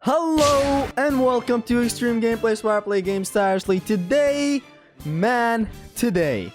Hello and welcome to Extreme Gameplays, where I play games tirelessly. Today,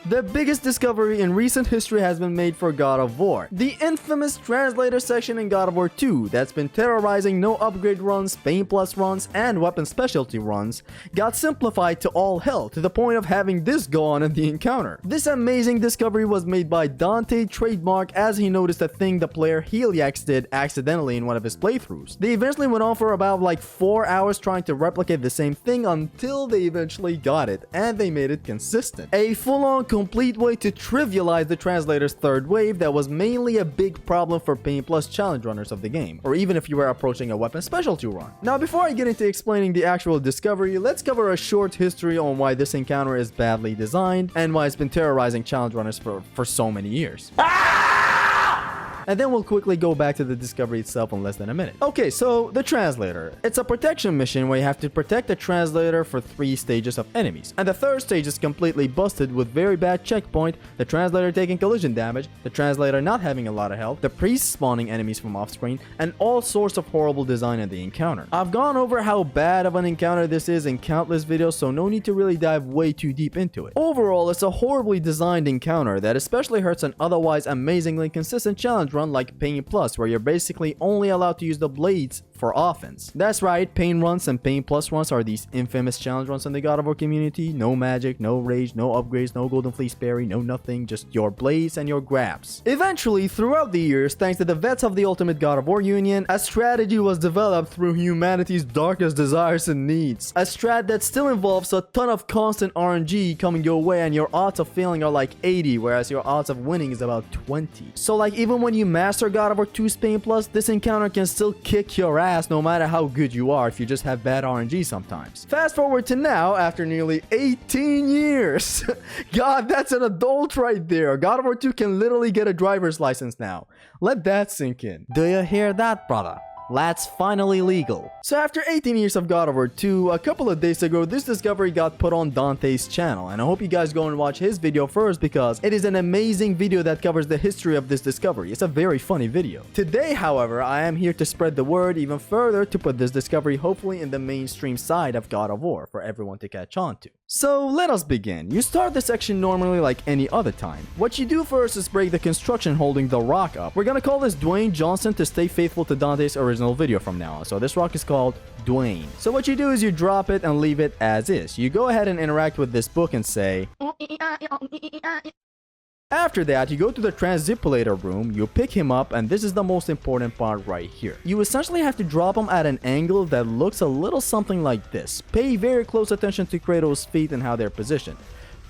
the biggest discovery in recent history has been made for God of War. The infamous Translator section in God of War 2 that's been terrorizing no upgrade runs, pain plus runs, and weapon specialty runs got simplified to all hell, to the point of having this go on in the encounter. This amazing discovery was made by Dante trademark as he noticed a thing the player Heliax did accidentally in one of his playthroughs. They eventually went on for about like 4 hours trying to replicate the same thing until they eventually got it, and they made it consistent. A full-on complete way to trivialize the Translator's third wave that was mainly a big problem for Pain Plus challenge runners of the game, or even if you were approaching a weapon specialty run. Now, before I get into explaining the actual discovery, let's cover a short history on why this encounter is badly designed and why it's been terrorizing challenge runners for so many years. And then we'll quickly go back to the discovery itself in less than a minute. Okay, so the Translator. It's a protection mission where you have to protect the Translator for 3 stages of enemies. And the third stage is completely busted with very bad checkpoint, the Translator taking collision damage, the Translator not having a lot of health, the priest spawning enemies from off screen, and all sorts of horrible design in the encounter. I've gone over how bad of an encounter this is in countless videos, so no need to really dive way too deep into it. Overall, it's a horribly designed encounter that especially hurts an otherwise amazingly consistent challenge run like Pain Plus, where you're basically only allowed to use the blades for offense. That's right, Pain runs and Pain Plus runs are these infamous challenge runs in the God of War community. No magic, no rage, no upgrades, no golden fleece parry, no nothing, just your blades and your grabs. Eventually, throughout the years, thanks to the vets of the Ultimate God of War Union, a strategy was developed through humanity's darkest desires and needs. A strat that still involves a ton of constant RNG coming your way, and your odds of failing are like 80, whereas your odds of winning is about 20. So like, even when you master God of War 2's Pain Plus, this encounter can still kick your ass no matter how good you are if you just have bad RNG sometimes. Fast forward to now, after nearly 18 years. God, that's an adult right there. God of War 2 can literally get a driver's license now. Let that sink in. Do you hear that, brother? That's finally legal. So after 18 years of God of War 2, a couple of days ago, this discovery got put on Dante's channel, and I hope you guys go and watch his video first because it is an amazing video that covers the history of this discovery. It's a very funny video. Today, however, I am here to spread the word even further to put this discovery hopefully in the mainstream side of God of War for everyone to catch on to. So let us begin. You start the section normally like any other time. What you do first is break the construction holding the rock up. We're gonna call this Dwayne Johnson to stay faithful to Dante's original video from now on. So this rock is called Dwayne. So what you do is you drop it and leave it as is. You go ahead and interact with this book and say... After that, you go to the Translator room, you pick him up, and this is the most important part right here. You essentially have to drop him at an angle that looks a little something like this. Pay very close attention to Kratos' feet and how they're positioned.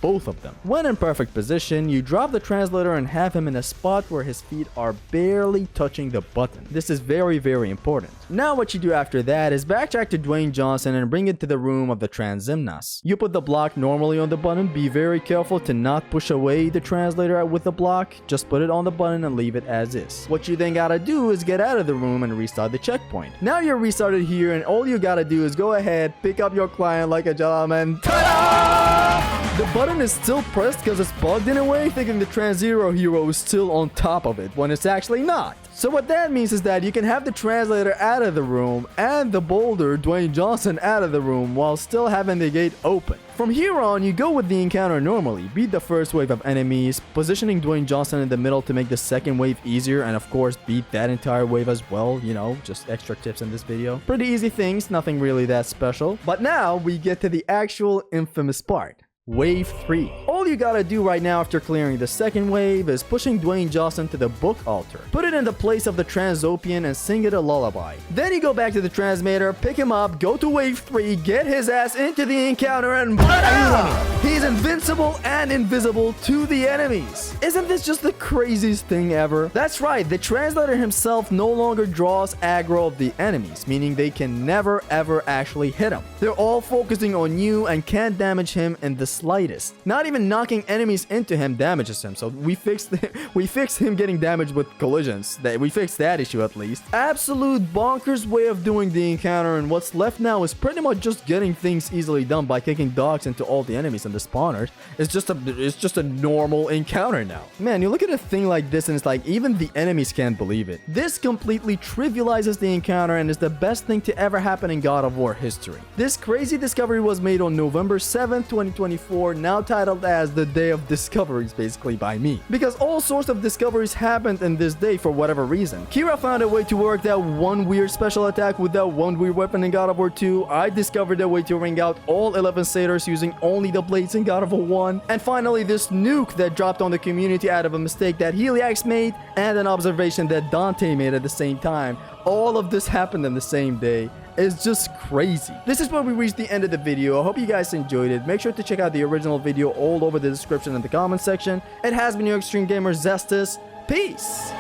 Both of them. When in perfect position, you drop the Translator and have him in a spot where his feet are barely touching the button. This is very, very important. Now what you do after that is backtrack to Dwayne Johnson and bring it to the room of the Transimnas. You put the block normally on the button. Be very careful to not push away the Translator with the block. Just put it on the button and leave it as is. What you then gotta do is get out of the room and restart the checkpoint. Now you're restarted here, and all you gotta do is go ahead, pick up your client like a gentleman. Ta-da! The button is still pressed because it's bugged in a way, thinking the Translator hero is still on top of it when it's actually not. So what that means is that you can have the Translator out of the room and the boulder Dwayne Johnson out of the room while still having the gate open. From here on, you go with the encounter normally, beat the first wave of enemies, positioning Dwayne Johnson in the middle to make the second wave easier, and of course beat that entire wave as well, you know, just extra tips in this video. Pretty easy things, nothing really that special. But now we get to the actual infamous part. Wave 3. All you gotta do right now after clearing the second wave is pushing Dwayne Johnson to the book altar. Put it in the place of the Transopian and sing it a lullaby. Then you go back to the Transmator, pick him up, go to wave 3, get his ass into the encounter, and bam! He's invincible and invisible to the enemies. Isn't this just the craziest thing ever? That's right, the Translator himself no longer draws aggro of the enemies, meaning they can never ever actually hit him. They're all focusing on you and can't damage him in the slightest. Not even knocking enemies into him damages him. So we fixed him getting damaged with collisions. We fixed that issue at least. Absolute bonkers way of doing the encounter, and what's left now is pretty much just getting things easily done by kicking dogs into all the enemies and the spawners. It's just a normal encounter now. Man, you look at a thing like this and it's like even the enemies can't believe it. This completely trivializes the encounter and is the best thing to ever happen in God of War history. This crazy discovery was made on November 7th, 2024, now titled as the Day of Discoveries, basically by me. Because all sorts of discoveries happened in this day for whatever reason. Kira found a way to work that one weird special attack with that one weird weapon in God of War 2. I discovered a way to ring out all 11 Satyrs using only the blades in God of War 1. And finally, this nuke that dropped on the community out of a mistake that Heliax made and an observation that Dante made at the same time. All of this happened in the same day. It's just crazy. This is where we reached the end of the video. I hope you guys enjoyed it. Make sure to check out the original video all over the description and the comment section. It has been your Extreme Gamer Zestus. Peace!